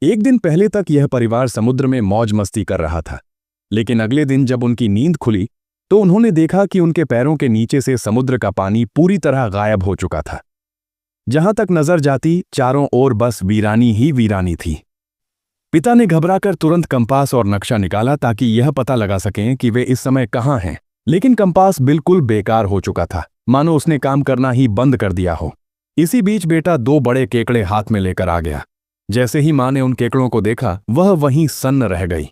एक दिन पहले तक यह परिवार समुद्र में मौज मस्ती कर रहा था, लेकिन अगले दिन जब उनकी नींद खुली तो उन्होंने देखा कि उनके पैरों के नीचे से समुद्र का पानी पूरी तरह गायब हो चुका था। जहां तक नजर जाती चारों ओर बस वीरानी ही वीरानी थी। पिता ने घबराकर तुरंत कंपास और नक्शा निकाला ताकि यह पता लगा सकें कि वे इस समय कहाँ हैं, लेकिन कंपास बिल्कुल बेकार हो चुका था, मानो उसने काम करना ही बंद कर दिया हो। इसी बीच बेटा 2 बड़े केकड़े हाथ में लेकर आ गया। जैसे ही माँ ने उन केकड़ों को देखा वह वहीं सन्न रह गई।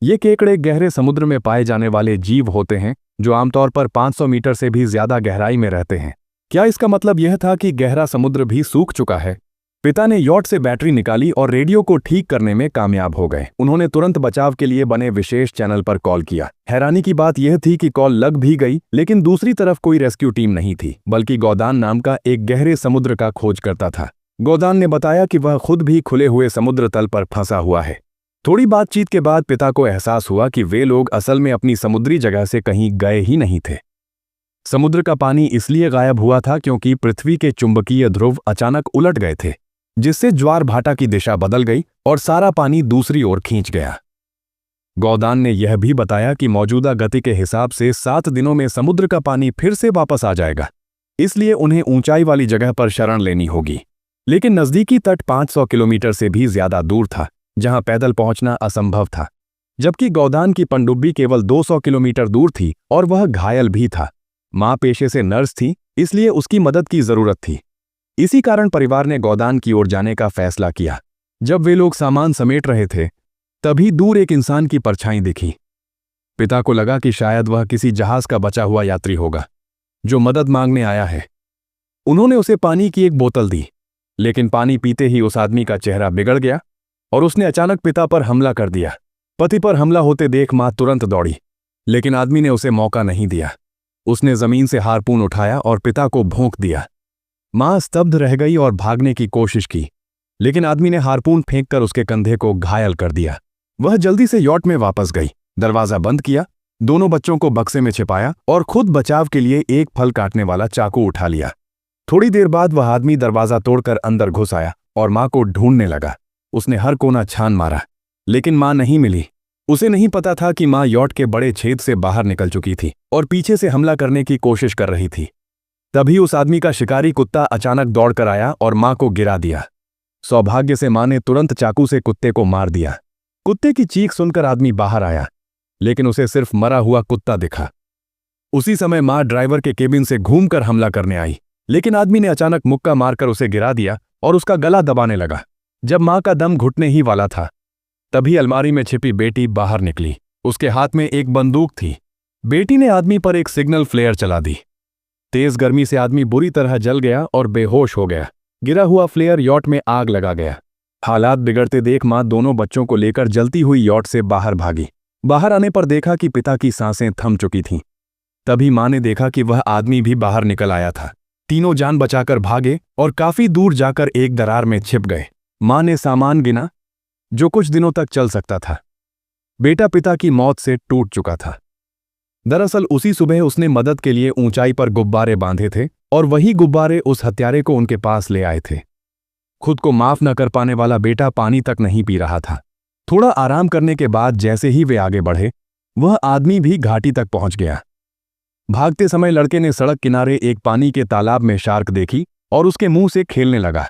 ये केकड़े गहरे समुद्र में पाए जाने वाले जीव होते हैं जो आमतौर पर 500 मीटर से भी ज्यादा गहराई में रहते हैं। क्या इसका मतलब यह था कि गहरा समुद्र भी सूख चुका है? पिता ने यॉट से बैटरी निकाली और रेडियो को ठीक करने में कामयाब हो गए। उन्होंने तुरंत बचाव के लिए बने विशेष चैनल पर कॉल किया। हैरानी की बात यह थी कि कॉल लग भी गई, लेकिन दूसरी तरफ कोई रेस्क्यू टीम नहीं थी, बल्कि गोदान नाम का एक गहरे समुद्र का खोज करता था। गोदान ने बताया कि वह खुद भी खुले हुए समुद्र तल पर फंसा हुआ है। थोड़ी बातचीत के बाद पिता को एहसास हुआ कि वे लोग असल में अपनी समुद्री जगह से कहीं गए ही नहीं थे। समुद्र का पानी इसलिए गायब हुआ था क्योंकि पृथ्वी के चुंबकीय ध्रुव अचानक उलट गए थे, जिससे ज्वार भाटा की दिशा बदल गई और सारा पानी दूसरी ओर खींच गया। गोदान ने यह भी बताया कि मौजूदा गति के हिसाब से 7 दिनों में समुद्र का पानी फिर से वापस आ जाएगा, इसलिए उन्हें ऊंचाई वाली जगह पर शरण लेनी होगी। लेकिन नजदीकी तट 500 किलोमीटर से भी ज्यादा दूर था, जहां पैदल पहुंचना असंभव था, जबकि गोदान की पनडुब्बी केवल 200 किलोमीटर दूर थी और वह घायल भी था। मां पेशे से नर्स थी, इसलिए उसकी मदद की जरूरत थी। इसी कारण परिवार ने गोदान की ओर जाने का फैसला किया। जब वे लोग सामान समेट रहे थे तभी दूर एक इंसान की परछाई दिखी। पिता को लगा कि शायद वह किसी जहाज का बचा हुआ यात्री होगा जो मदद मांगने आया है। उन्होंने उसे पानी की एक बोतल दी, लेकिन पानी पीते ही उस आदमी का चेहरा बिगड़ गया और उसने अचानक पिता पर हमला कर दिया। पति पर हमला होते देख मां तुरंत दौड़ी, लेकिन आदमी ने उसे मौका नहीं दिया। उसने जमीन से हार्पून उठाया और पिता को भोंक दिया। मां स्तब्ध रह गई और भागने की कोशिश की, लेकिन आदमी ने हार्पून फेंककर उसके कंधे को घायल कर दिया। वह जल्दी से यॉट में वापस गई, दरवाजा बंद किया, दोनों बच्चों को बक्से में छिपाया और खुद बचाव के लिए एक फल काटने वाला चाकू उठा लिया। थोड़ी देर बाद वह आदमी दरवाजा तोड़कर अंदर घुस आया और मां को ढूंढने लगा। उसने हर कोना छान मारा, लेकिन मां नहीं मिली। उसे नहीं पता था कि मां यॉट के बड़े छेद से बाहर निकल चुकी थी और पीछे से हमला करने की कोशिश कर रही थी। तभी उस आदमी का शिकारी कुत्ता अचानक दौड़कर आया और मां को गिरा दिया। सौभाग्य से मां ने तुरंत चाकू से कुत्ते को मार दिया। कुत्ते की चीख सुनकर आदमी बाहर आया, लेकिन उसे सिर्फ मरा हुआ कुत्ता दिखा। उसी समय मां ड्राइवर के केबिन से घूमकर हमला करने आई, लेकिन आदमी ने अचानक मुक्का मारकर उसे गिरा दिया और उसका गला दबाने लगा। जब मां का दम घुटने ही वाला था, तभी अलमारी में छिपी बेटी बाहर निकली। उसके हाथ में एक बंदूक थी। बेटी ने आदमी पर एक सिग्नल फ्लेयर चला दी। तेज गर्मी से आदमी बुरी तरह जल गया और बेहोश हो गया। गिरा हुआ फ्लेयर यॉट में आग लगा गया। हालात बिगड़ते देख मां दोनों बच्चों को लेकर जलती हुई यॉट से बाहर भागी। बाहर आने पर देखा कि पिता की सांसें थम चुकी थीं। तभी मां ने देखा कि वह आदमी भी बाहर निकल आया था। तीनों जान बचाकर भागे और काफी दूर जाकर एक दरार में छिप गए। मां ने सामान गिना जो कुछ दिनों तक चल सकता था। बेटा पिता की मौत से टूट चुका था। दरअसल उसी सुबह उसने मदद के लिए ऊंचाई पर गुब्बारे बांधे थे और वही गुब्बारे उस हत्यारे को उनके पास ले आए थे। खुद को माफ न कर पाने वाला बेटा पानी तक नहीं पी रहा था। थोड़ा आराम करने के बाद जैसे ही वे आगे बढ़े, वह आदमी भी घाटी तक पहुंच गया। भागते समय लड़के ने सड़क किनारे एक पानी के तालाब में शार्क देखी और उसके मुंह से खेलने लगा।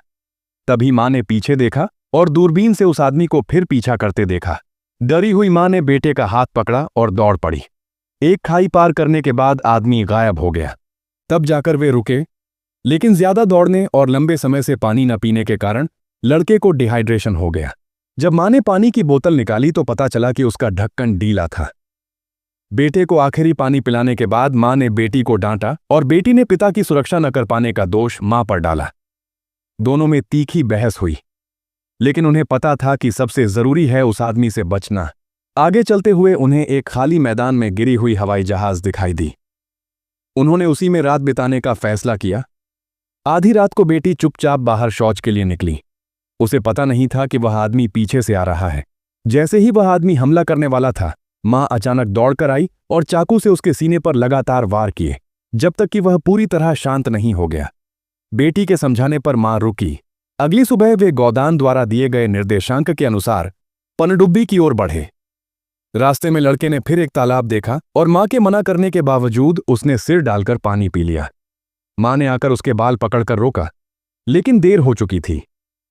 तभी मां ने पीछे देखा और दूरबीन से उस आदमी को फिर पीछा करते देखा। डरी हुई मां ने बेटे का हाथ पकड़ा और दौड़ पड़ी। एक खाई पार करने के बाद आदमी गायब हो गया। तब जाकर वे रुके, लेकिन ज्यादा दौड़ने और लंबे समय से पानी न पीने के कारण लड़के को डिहाइड्रेशन हो गया। जब मां ने पानी की बोतल निकाली तो पता चला कि उसका ढक्कन ढीला था। बेटे को आखिरी पानी पिलाने के बाद मां ने बेटी को डांटा और बेटी ने पिता की सुरक्षा न कर पाने का दोष मां पर डाला। दोनों में तीखी बहस हुई, लेकिन उन्हें पता था कि सबसे जरूरी है उस आदमी से बचना। आगे चलते हुए उन्हें एक खाली मैदान में गिरी हुई हवाई जहाज दिखाई दी। उन्होंने उसी में रात बिताने का फैसला किया। आधी रात को बेटी चुपचाप बाहर शौच के लिए निकली। उसे पता नहीं था कि वह आदमी पीछे से आ रहा है। जैसे ही वह आदमी हमला करने वाला था, मां अचानक दौड़कर आई और चाकू से उसके सीने पर लगातार वार किए, जब तक कि वह पूरी तरह शांत नहीं हो गया। बेटी के समझाने पर मां रुकी, अगली सुबह वे गोदान द्वारा दिए गए निर्देशांक के अनुसार पनडुब्बी की ओर बढ़े। रास्ते में लड़के ने फिर एक तालाब देखा और मां के मना करने के बावजूद उसने सिर डालकर पानी पी लिया। मां ने आकर उसके बाल पकड़कर रोका, लेकिन देर हो चुकी थी।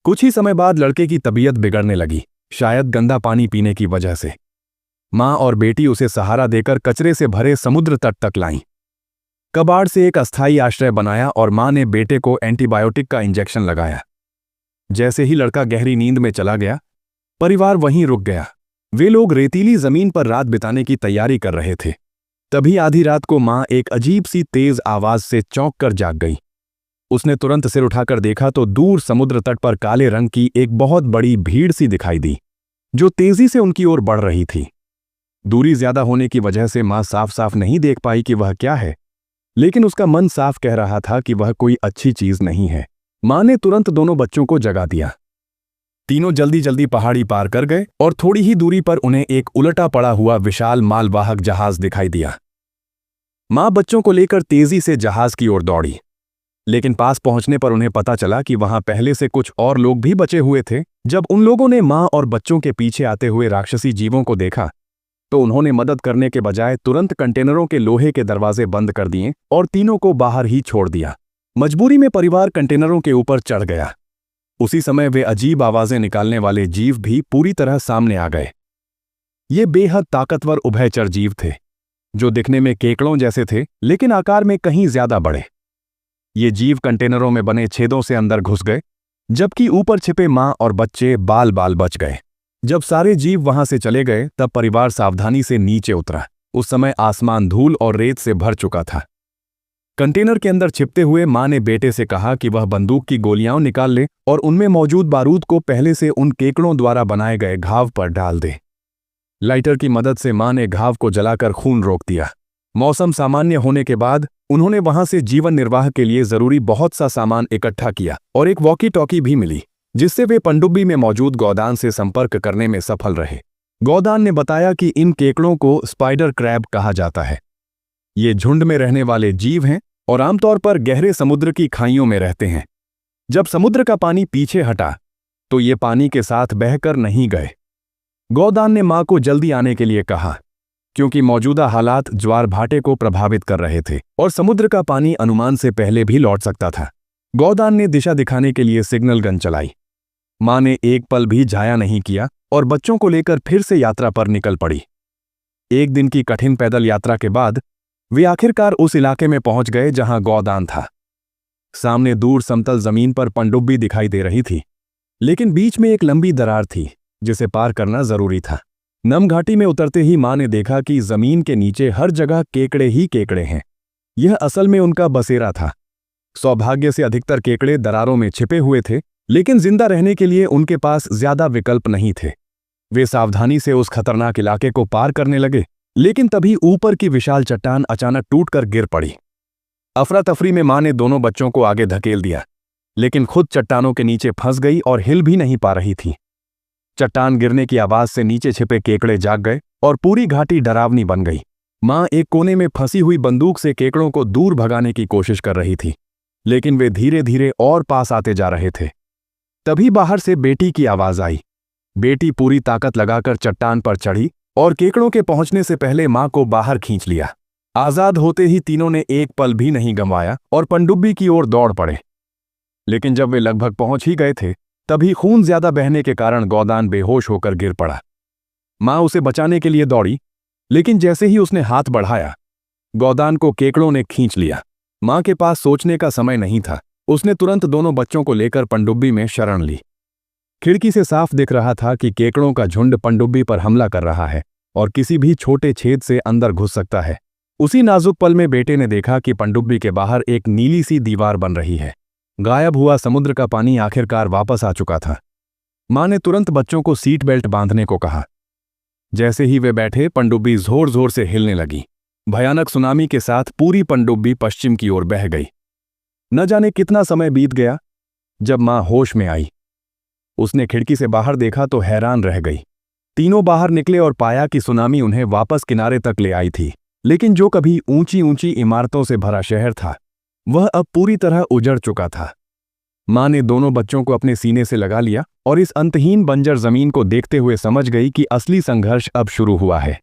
कुछ ही समय बाद लड़के की तबीयत बिगड़ने लगी, शायद गंदा पानी पीने की वजह से। मां और बेटी उसे सहारा देकर कचरे से भरे समुद्र तट तक लाईं। कबाड़ से एक अस्थायी आश्रय बनाया और मां ने बेटे को एंटीबायोटिक का इंजेक्शन लगाया। जैसे ही लड़का गहरी नींद में चला गया, परिवार वहीं रुक गया। वे लोग रेतीली जमीन पर रात बिताने की तैयारी कर रहे थे। तभी आधी रात को मां एक अजीब सी तेज आवाज से चौंक कर जाग गई। उसने तुरंत सिर उठाकर देखा तो दूर समुद्र तट पर काले रंग की एक बहुत बड़ी भीड़ सी दिखाई दी, जो तेजी से उनकी ओर बढ़ रही थी। दूरी ज्यादा होने की वजह से मां साफ साफ नहीं देख पाई कि वह क्या है, लेकिन उसका मन साफ कह रहा था कि वह कोई अच्छी चीज नहीं है। मां ने तुरंत दोनों बच्चों को जगा दिया। तीनों जल्दी जल्दी पहाड़ी पार कर गए और थोड़ी ही दूरी पर उन्हें एक उलटा पड़ा हुआ विशाल मालवाहक जहाज दिखाई दिया। मां बच्चों को लेकर तेजी से जहाज की ओर दौड़ी, लेकिन पास पहुंचने पर उन्हें पता चला कि वहां पहले से कुछ और लोग भी बचे हुए थे। जब उन लोगों ने मां और बच्चों के पीछे आते हुए राक्षसी जीवों को देखा तो उन्होंने मदद करने के बजाय तुरंत कंटेनरों के लोहे के दरवाजे बंद कर दिए और तीनों को बाहर ही छोड़ दिया। मजबूरी में परिवार कंटेनरों के ऊपर चढ़ गया। उसी समय वे अजीब आवाजें निकालने वाले जीव भी पूरी तरह सामने आ गए। ये बेहद ताकतवर उभयचर जीव थे, जो दिखने में केकड़ों जैसे थे लेकिन आकार में कहीं ज्यादा बड़े। ये जीव कंटेनरों में बने छेदों से अंदर घुस गए, जबकि ऊपर छिपे मां और बच्चे बाल बाल बच गए। जब सारे जीव वहां से चले गए तब परिवार सावधानी से नीचे उतरा। उस समय आसमान धूल और रेत से भर चुका था। कंटेनर के अंदर छिपते हुए मां ने बेटे से कहा कि वह बंदूक की गोलियां निकाल ले और उनमें मौजूद बारूद को पहले से उन केकड़ों द्वारा बनाए गए घाव पर डाल दे। लाइटर की मदद से मां ने घाव को जलाकर खून रोक दिया। मौसम सामान्य होने के बाद उन्होंने वहां से जीवन निर्वाह के लिए जरूरी बहुत सा सामान इकट्ठा किया और एक वॉकी टॉकी भी मिली, जिससे वे पनडुब्बी में मौजूद गोदान से संपर्क करने में सफल रहे। गोदान ने बताया कि इन केकड़ों को स्पाइडर क्रैब कहा जाता है। ये झुंड में रहने वाले जीव हैं और आमतौर पर गहरे समुद्र की खाइयों में रहते हैं। जब समुद्र का पानी पीछे हटा तो ये पानी के साथ बहकर नहीं गए। गोदान ने मां को जल्दी आने के लिए कहा, क्योंकि मौजूदा हालात ज्वार भाटे को प्रभावित कर रहे थे और समुद्र का पानी अनुमान से पहले भी लौट सकता था। गोदान ने दिशा दिखाने के लिए सिग्नल गन चलाई। मां ने एक पल भी जाया नहीं किया और बच्चों को लेकर फिर से यात्रा पर निकल पड़ी। एक दिन की कठिन पैदल यात्रा के बाद वे आखिरकार उस इलाके में पहुंच गए जहां गोदान था। सामने दूर समतल जमीन पर पनडुब्बी दिखाई दे रही थी, लेकिन बीच में एक लंबी दरार थी जिसे पार करना जरूरी था। नम घाटी में उतरते ही मां ने देखा कि जमीन के नीचे हर जगह केकड़े ही केकड़े हैं। यह असल में उनका बसेरा था। सौभाग्य से अधिकतर केकड़े दरारों में छिपे हुए थे, लेकिन जिंदा रहने के लिए उनके पास ज्यादा विकल्प नहीं थे। वे सावधानी से उस खतरनाक इलाके को पार करने लगे, लेकिन तभी ऊपर की विशाल चट्टान अचानक टूटकर गिर पड़ी। अफरा तफरी में मां ने दोनों बच्चों को आगे धकेल दिया, लेकिन खुद चट्टानों के नीचे फंस गई और हिल भी नहीं पा रही थी। चट्टान गिरने की आवाज से नीचे छिपे केकड़े जाग गए और पूरी घाटी डरावनी बन गई। मां एक कोने में फंसी हुई बंदूक से केकड़ों को दूर भगाने की कोशिश कर रही थी, लेकिन वे धीरे धीरे और पास आते जा रहे थे। तभी बाहर से बेटी की आवाज आई। बेटी पूरी ताकत लगाकर चट्टान पर चढ़ी और केकड़ों के पहुंचने से पहले मां को बाहर खींच लिया। आजाद होते ही तीनों ने एक पल भी नहीं गंवाया और पनडुब्बी की ओर दौड़ पड़े। लेकिन जब वे लगभग पहुंच ही गए थे, तभी खून ज्यादा बहने के कारण गोदान बेहोश होकर गिर पड़ा। मां उसे बचाने के लिए दौड़ी, लेकिन जैसे ही उसने हाथ बढ़ाया, गोदान को केकड़ों ने खींच लिया। मां के पास सोचने का समय नहीं था। उसने तुरंत दोनों बच्चों को लेकर पनडुब्बी में शरण ली। खिड़की से साफ दिख रहा था कि केकड़ों का झुंड पनडुब्बी पर हमला कर रहा है और किसी भी छोटे छेद से अंदर घुस सकता है। उसी नाजुक पल में बेटे ने देखा कि पनडुब्बी के बाहर एक नीली सी दीवार बन रही है। गायब हुआ समुद्र का पानी आखिरकार वापस आ चुका था। मां ने तुरंत बच्चों को सीट बेल्ट बांधने को कहा। जैसे ही वे बैठे, पनडुब्बी जोर जोर से हिलने लगी। भयानक सुनामी के साथ पूरी पनडुब्बी पश्चिम की ओर बह गई। न जाने कितना समय बीत गया जब मां होश में आई। उसने खिड़की से बाहर देखा तो हैरान रह गई। तीनों बाहर निकले और पाया कि सुनामी उन्हें वापस किनारे तक ले आई थी, लेकिन जो कभी ऊंची ऊंची इमारतों से भरा शहर था, वह अब पूरी तरह उजड़ चुका था। माँ ने दोनों बच्चों को अपने सीने से लगा लिया और इस अंतहीन बंजर जमीन को देखते हुए समझ गई कि असली संघर्ष अब शुरू हुआ है।